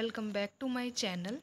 Welcome back to my channel.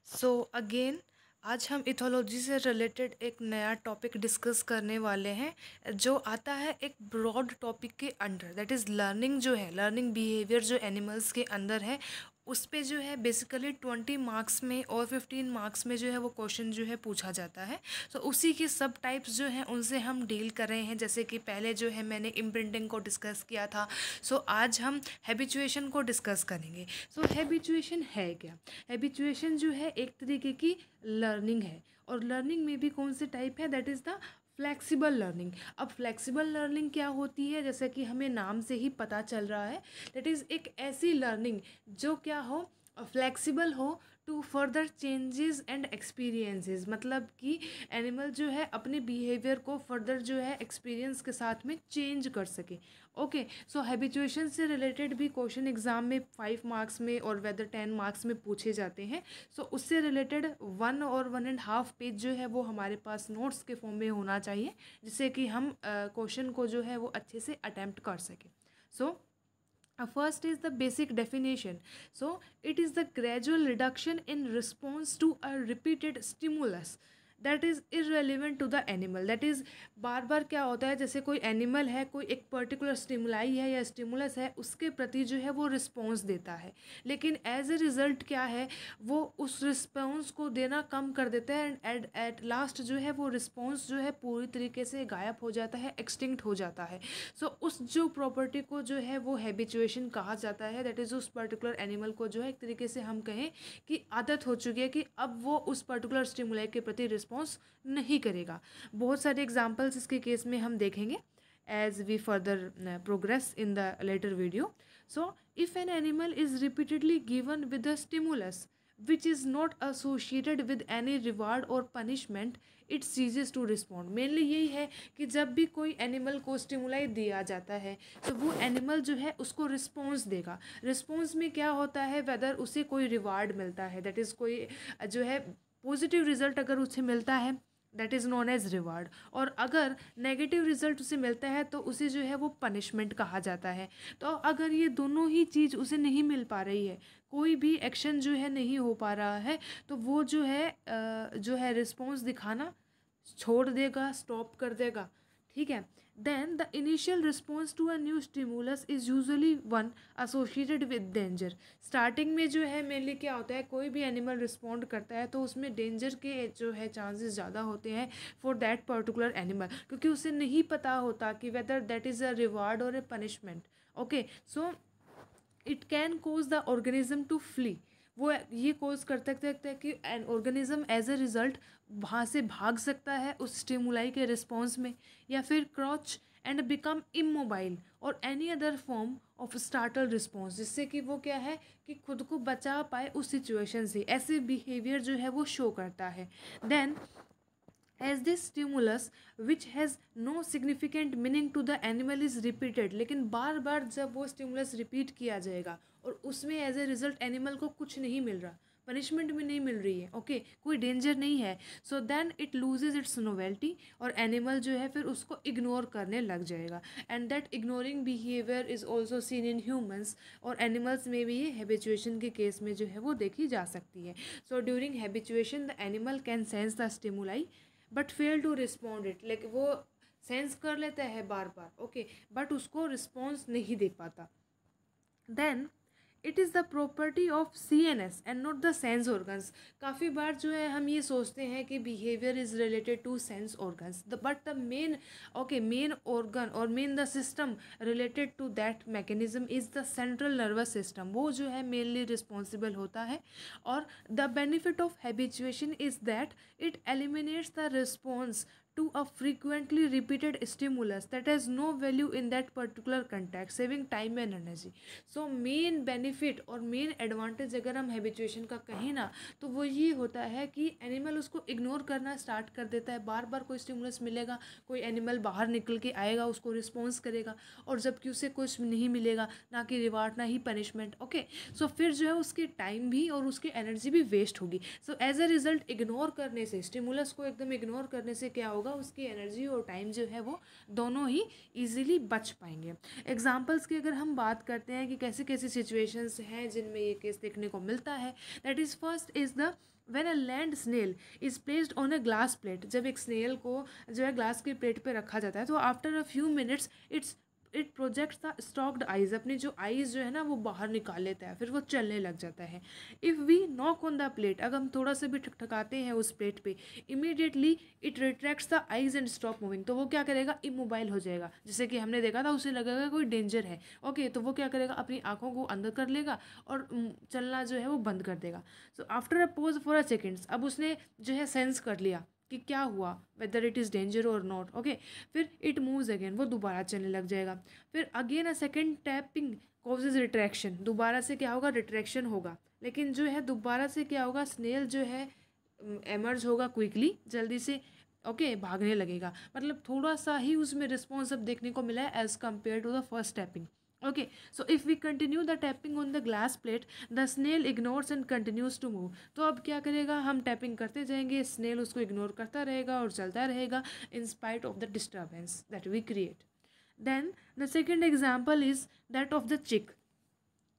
So again आज हम ethology से रिलेटेड एक नया टॉपिक डिस्कस करने वाले हैं जो आता है एक ब्रॉड टॉपिक के अंडर, दैट इज़ लर्निंग। जो है लर्निंग बिहेवियर जो एनिमल्स के अंदर है उस पे जो है बेसिकली 20 मार्क्स में और 15 मार्क्स में जो है वो क्वेश्चन जो है पूछा जाता है। सो उसी के सब टाइप्स जो हैं उनसे हम डील कर रहे हैं। जैसे कि पहले जो है मैंने इम्प्रिंटिंग को डिस्कस किया था। सो आज हम हैबिचुएशन को डिस्कस करेंगे। सो हैबिचुएशन है क्या? हैबिचुएशन जो है एक तरीके की लर्निंग है, और लर्निंग में भी कौन से टाइप है, that is the flexible learning. अब फ्लेक्सिबल लर्निंग क्या होती है, जैसे कि हमें नाम से ही पता चल रहा है, दैट इज़ एक ऐसी लर्निंग जो क्या हो, फ्लेक्सिबल हो to further changes and experiences. मतलब कि एनिमल जो है अपने बिहेवियर को फर्दर जो है एक्सपीरियंस के साथ में चेंज कर सके। ओके, सो हैबिचुएशन से रिलेटेड भी क्वेश्चन एग्जाम में 5 मार्क्स में और वेदर 10 मार्क्स में पूछे जाते हैं। सो उससे रिलेटेड 1 और 1.5 पेज जो है वो हमारे पास नोट्स के फॉर्म में होना चाहिए, जिससे कि हम क्वेश्चन को जो है वो अच्छे से अटैम्प्ट कर सकें। सो first is the basic definition. So it is the gradual reduction in response to a repeated stimulus that is irrelevant to the animal. That is बार बार क्या होता है, जैसे कोई एनिमल है, कोई एक पर्टिकुलर स्टिमुलाई है या स्टिमुलस है, उसके प्रति जो है वो रिस्पॉन्स देता है, लेकिन एज ए रिज़ल्ट क्या है, वो उस रिस्पॉन्स को देना कम कर देता है एंड एट लास्ट जो है वो रिस्पॉन्स जो है पूरी तरीके से गायब हो जाता है, एक्सटिंक्ट हो जाता है। सो उस जो प्रॉपर्टी को जो है वो हैबिचुएशन कहा जाता है। दैट इज़ उस पर्टिकुलर एनिमल को जो है एक तरीके से हम कहें कि आदत हो चुकी है कि अब वो उस पर्टिकुलर स्टिमुलाई के प्रति रिस्पॉन्स नहीं करेगा। बहुत सारे एग्जाम्पल्स इसके केस में हम देखेंगे as we further progress in the later video. So if an animal is repeatedly given with a stimulus which is not associated with any reward or punishment, it ceases to respond। Mainly यही है कि जब भी कोई animal को stimuli दिया जाता है तो वो एनिमल जो है उसको रिस्पॉन्स देगा। रिस्पॉन्स में क्या होता है, वेदर उसे कोई रिवार्ड मिलता है, दैट इज़ कोई जो है पॉजिटिव रिजल्ट अगर उसे मिलता है that is known as reward, और अगर नेगेटिव रिजल्ट उसे मिलता है तो उसे जो है वो पनिशमेंट कहा जाता है। तो अगर ये दोनों ही चीज़ उसे नहीं मिल पा रही है, कोई भी एक्शन जो है नहीं हो पा रहा है, तो वो जो है रिस्पॉन्स दिखाना छोड़ देगा, स्टॉप कर देगा। ठीक है, then the initial response to a new stimulus is usually one associated with danger. Starting में जो है मेनली क्या होता है, कोई भी एनिमल रिस्पॉन्ड करता है तो उसमें डेंजर के जो है चांसेस ज़्यादा होते हैं फॉर दैट पर्टिकुलर एनिमल, क्योंकि उसे नहीं पता होता कि whether that is a reward और a punishment. Okay, so it can cause the organism to flee. वो ये कोज कर सकते हैं कि an organism as a result वहाँ से भाग सकता है उस स्टिमुलाई के रिस्पॉन्स में, या फिर क्रॉच एंड बिकम इमोबाइल और any other form of startle response, जिससे कि वो क्या है कि खुद को बचा पाए उस सिचुएशन से। ऐसे बिहेवियर जो है वो शो करता है। Then as this stimulus which has no significant meaning to the animal is repeated, लेकिन बार बार जब वो स्टिमुलस रिपीट किया जाएगा और उसमें एज ए रिजल्ट एनिमल को कुछ नहीं मिल रहा, पनिशमेंट भी नहीं मिल रही है, ओके, कोई डेंजर नहीं है, so then it loses its novelty और एनिमल जो है फिर उसको इग्नोर करने लग जाएगा। And that ignoring behaviour is also seen in humans, और एनिमल्स में भी ये हैबिचुएशन के केस में जो है वो देखी जा सकती है। So during habituation the animal can sense the stimuli but fail to respond it, like वो सेंस कर लेता है बार बार, ओके, बट उसको रिस्पॉन्स नहीं दे पाता। Then it is the property of CNS and not the sense organs. काफ़ी बार जो है हम ये सोचते हैं कि behaviour is related to sense organs, but the main organ और main the system related to that mechanism is the central nervous system. वो जो है मेनली रिस्पॉन्सिबल होता है। और the benefit of habituation is that it eliminates the response to a frequently repeated stimulus that has no value in that particular context, saving time and energy। so main benefit और main advantage अगर हम habituation का कहें ना, तो वो ये होता है कि एनिमल उसको इग्नोर करना स्टार्ट कर देता है। बार बार कोई स्टिमुलस मिलेगा, कोई एनिमल बाहर निकल के आएगा, उसको रिस्पॉन्स करेगा, और जबकि उसे कुछ नहीं मिलेगा, ना कि रिवार्ड ना ही पनिशमेंट, ओके, सो फिर जो है उसकी टाइम भी और उसकी एनर्जी भी वेस्ट होगी। So as a result ignore करने से, स्टिमुलस को एकदम इग्नोर करने से क्या होगा, होगा, उसकी एनर्जी और टाइम जो है वो दोनों ही ईजिली बच पाएंगे। एग्जाम्पल्स की अगर हम बात करते हैं कि कैसे कैसे सिचुएशंस हैं जिनमें ये केस देखने को मिलता है, that is first is the when a land snail is placed on a glass plate. जब एक स्नेल को जो है ग्लास की प्लेट पे रखा जाता है तो after a few minutes it projects the stocked eyes, अपनी जो आइज़ जो है ना वो बाहर निकाल लेता है, फिर वो चलने लग जाता है। If we knock on the plate, अगर हम थोड़ा सा भी ठकठकाते हैं उस प्लेट पे, immediately it retracts the eyes and stop moving, तो वो क्या करेगा, इमोबाइल हो जाएगा। जैसे कि हमने देखा था, उसे लगेगा कोई डेंजर है, ओके, तो वो क्या करेगा, अपनी आंखों को अंदर कर लेगा और चलना जो है वो बंद कर देगा। So after a pose for a seconds, अब उसने जो है सेंस कर लिया कि क्या हुआ, वेदर इट इज़ डेंजर और नॉट, ओके, फिर इट मूव्स अगेन, वो दोबारा चलने लग जाएगा। फिर again a second tapping causes retraction, दोबारा से क्या होगा, रिट्रैक्शन होगा, लेकिन जो है दोबारा से क्या होगा, स्नेल जो है एमर्ज होगा क्विकली, जल्दी से, ओके, भागने लगेगा। मतलब थोड़ा सा ही उसमें रिस्पॉन्स अब देखने को मिला है as compare to the first tapping. Okay, so if we continue the tapping on the glass plate, the snail ignores and continues to move. तो अब क्या करेगा, हम टैपिंग करते जाएंगे, स्नेल उसको इग्नोर करता रहेगा और चलता रहेगा in spite of the disturbance that we create. Then the second example is that of the chick.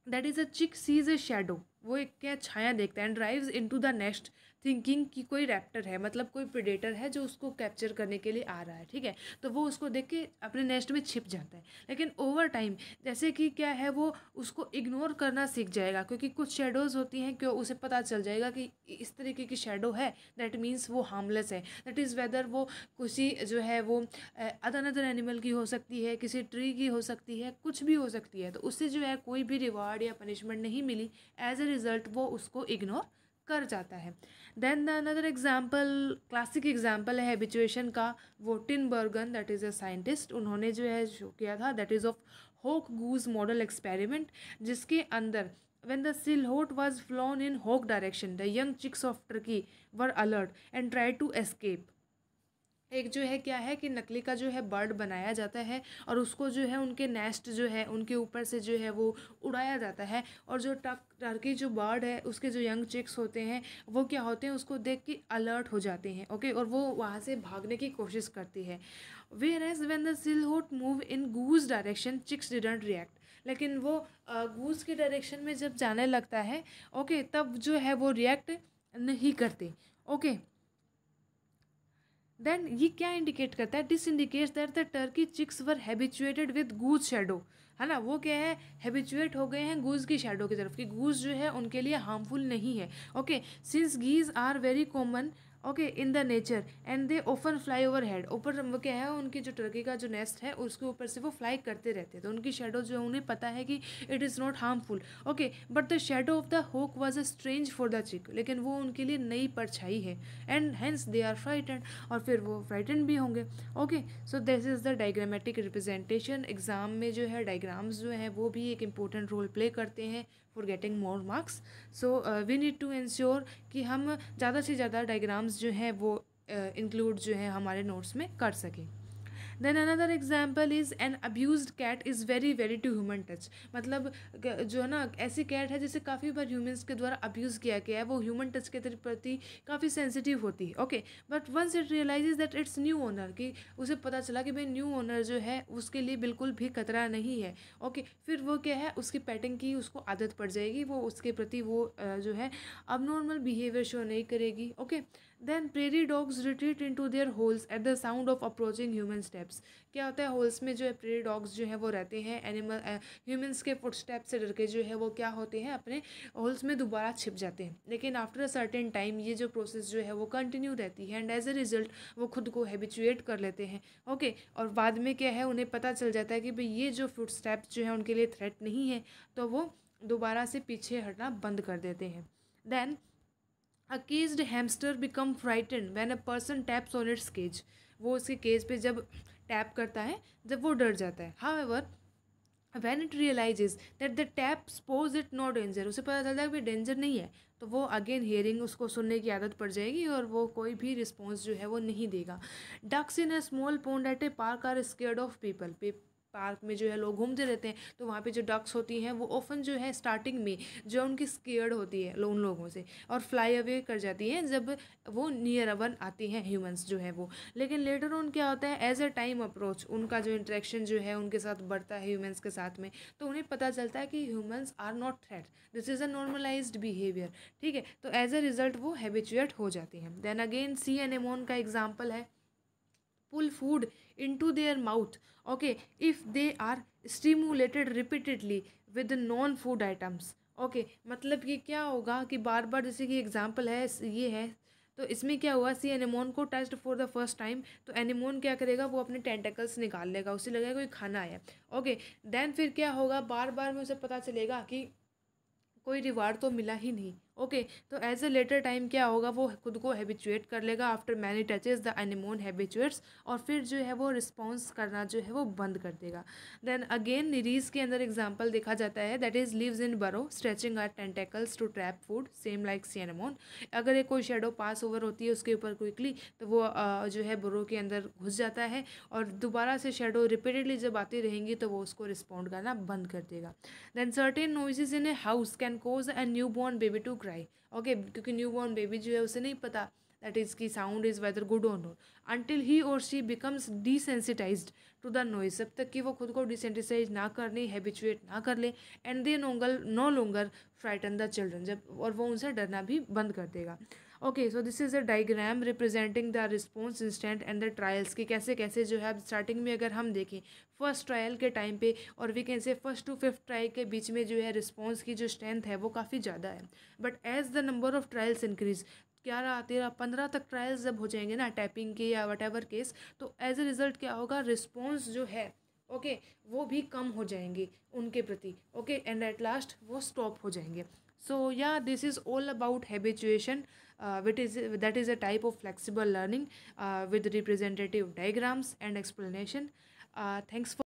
That is a chick sees a shadow. वो एक क्या छाया देखता है, and drives into the nest thinking कि कोई रैप्टर है, मतलब कोई प्रेडेटर है जो उसको कैप्चर करने के लिए आ रहा है, ठीक है। तो वो उसको देख के अपने नेस्ट में छिप जाता है। लेकिन ओवर टाइम जैसे कि क्या है, वो उसको इग्नोर करना सीख जाएगा, क्योंकि कुछ शेडोज़ होती हैं कि उसे पता चल जाएगा कि इस तरीके की शेडो है, दैट मीन्स वो हार्मलेस है। दैट इज़ वेदर वो किसी जो है वो अदर एनिमल की हो सकती है, किसी ट्री की हो सकती है, कुछ भी हो सकती है, तो उससे जो है कोई भी रिवार्ड या पनिशमेंट नहीं मिली, एज ए रिजल्ट वो उसको इग्नोर कर जाता है। Then the another example, classic example है हैबिचुएशन का, वो Tinbergen, that is a scientist, उन्होंने जो है शो किया था, that is of hawk goose model experiment, जिसके अंदर when the silhouette was flown in hawk direction, the young chicks of turkey were alert and tried to escape। एक जो है क्या है कि नकली का जो है बर्ड बनाया जाता है और उसको जो है उनके नेस्ट जो है उनके ऊपर से जो है वो उड़ाया जाता है, और जो टर्की जो बर्ड है उसके जो यंग चिक्स होते हैं वो क्या होते हैं, उसको देख के अलर्ट हो जाते हैं, ओके, और वो वहाँ से भागने की कोशिश करती है। Where as when the silhouette move in goose direction, chicks didn't react. लेकिन वो गूज के डायरेक्शन में जब जाने लगता है, ओके, तब जो है वो रिएक्ट नहीं करते, ओके। देन ये क्या इंडिकेट करता है, this indicates that the turkey chicks were habituated with goose shadow, है ना, वो क्या है, हैबिचुएट हो गए हैं गूज की शेडो की तरफ, कि गूज जो है उनके लिए हार्मफुल नहीं है, okay. Since geese are very common, okay, in the nature and they open fly over head, ऊपर वो क्या है, उनकी जो टर्की का जो नेस्ट है उसके ऊपर से वो फ्लाई करते रहते हैं, तो उनकी शेडो जो है उन्हें पता है कि it is not harmful, okay. But the shadow of the hawk was a strange for the chick, लेकिन वो उनके लिए नई परछाई है, and hence they are frightened, और फिर वो फ्राइटेंड भी होंगे, okay. So this is the diagrammatic representation. Exam में जो है डायग्राम्स जो है वो भी एक इंपॉर्टेंट रोल प्ले करते हैं for getting more marks. So we need to ensure कि हम ज़्यादा से ज़्यादा डायग्राम्स जो हैं वो इंक्लूड जो है हमारे नोट्स में कर सकें। Then another example is an abused cat is very very to human touch, मतलब जो है ना ऐसी कैट है जिसे काफ़ी बार ह्यूमंस के द्वारा अब्यूज़ किया गया है, वो ह्यूमन टच के प्रति काफ़ी सेंसिटिव होती है, okay. But once it realises that its new owner, कि उसे पता चला कि भाई न्यू ओनर जो है उसके लिए बिल्कुल भी खतरा नहीं है, ओके, फिर वो क्या है, उसकी पेटिंग की उसको आदत पड़ जाएगी, वो उसके प्रति वो जो है अबनॉर्मल बिहेवियर शो नहीं करेगी, okay. Then prairie dogs retreat into their holes at the sound of approaching human steps. क्या होता है, होल्स में जो है प्रेरी डॉग्स जो है वो रहते हैं, एनिमल ह्यूमंस के फुट स्टेप से डर के जो है वो क्या होते हैं, अपने होल्स में दोबारा छिप जाते हैं। लेकिन आफ्टर अ सर्टेन टाइम ये जो प्रोसेस जो है वो कंटिन्यू रहती है, एंड एज ए रिजल्ट वो खुद को हैबिचुएट कर लेते हैं, ओके। और बाद में क्या है, उन्हें पता चल जाता है कि भाई ये जो फुट स्टेप्स जो है उनके लिए थ्रेट नहीं है, तो वो दोबारा से पीछे हटना बंद कर देते हैं। Then A caged hamster become frightened when a person taps on its cage। वो उसके केज पे जब टैप करता है, जब वो डर जाता है। However, when it realizes that the tap suppose it no danger, उसे पता चलता है कि डेंजर नहीं है, तो वो अगेन हियरिंग उसको सुनने की आदत पड़ जाएगी और वो कोई भी रिस्पॉन्स जो है वो नहीं देगा। Ducks in a small pond at a park are scared of people. Park में जो है लोग घूमते रहते हैं, तो वहाँ पे जो डक्स होती हैं वो ऑफन जो है स्टार्टिंग में जो उनकी स्केयर्ड होती है उन लोगों से, और फ्लाई अवे कर जाती हैं जब वो नियर अवन आती हैं ह्यूमंस जो है वो। लेकिन लेटर ऑन क्या होता है, एज अ टाइम अप्रोच उनका जो इंटरेक्शन जो है उनके साथ बढ़ता है ह्यूमंस के साथ में, तो उन्हें पता चलता है कि humans are not threat, this is a normalised behaviour. ठीक है, तो एज अ रिजल्ट वो हैबिचुएट हो जाती हैं। देन अगेन सी एनेमोन का एग्जाम्पल है, pull food into their mouth, okay, if they are stimulated repeatedly with non food items, okay, मतलब कि क्या होगा कि बार बार, जैसे कि एग्जांपल है ये है, तो इसमें क्या हुआ, सी एनिमोन को touched for the first time, तो एनिमोन क्या करेगा, वो अपने टेंटेकल्स निकाल लेगा, उसे लगेगा कोई खाना आया। ओके, देन फिर क्या होगा, बार बार में उसे पता चलेगा कि कोई रिवार्ड तो मिला ही नहीं। ओके, तो एज ए लेटर टाइम क्या होगा, वो खुद को हैबिचुएट कर लेगा, after many touches the anemone habituates, और फिर जो है वो रिस्पॉन्स करना जो है वो बंद कर देगा। देन अगेन निरीज के अंदर एग्जाम्पल देखा जाता है, that is lives in burrow stretching are tentacles to trap food, same like sea anemone. अगर एक कोई शेडो पास ओवर होती है उसके ऊपर क्विकली, तो वो जो है बरो के अंदर घुस जाता है, और दोबारा से शेडो रिपीटेडली जब आती रहेंगी तो वो उसको रिस्पॉन्ड करना बंद कर देगा। Then certain noises in a house can cause a new born baby to cry, okay, क्योंकि न्यू बॉर्न बेबी जो है उसे नहीं पता दैट इज़ की साउंड इज़ वेदर गुड और नॉट, अंटिल ही और she becomes desensitized to the noise, जब तक कि वो खुद को डिसेंसिटाइज ना करने, हैबिचुएट ना कर ले, and they know longer frighten the children, जब और वो उनसे डरना भी बंद कर देगा। Okay, so this is a diagram representing the response instant and the trials, की कैसे कैसे जो है स्टार्टिंग में अगर हम देखें फर्स्ट ट्रायल के टाइम पे, और we can say first to fifth trial के बीच में जो है रिस्पॉन्स की जो स्ट्रेंथ है वो काफ़ी ज़्यादा है, but as the number of trials increase, 11 13 15 तक ट्रायल्स जब हो जाएंगे ना टैपिंग के या वट एवर केस, तो एज ए रिजल्ट क्या होगा, रिस्पॉन्स जो है ओके वो भी कम हो जाएंगे उनके प्रति, ओके, एंड एट लास्ट वो स्टॉप हो जाएंगे। सो या this is all about habituation, that is a type of flexible learning with representative diagrams and explanation. Thanks for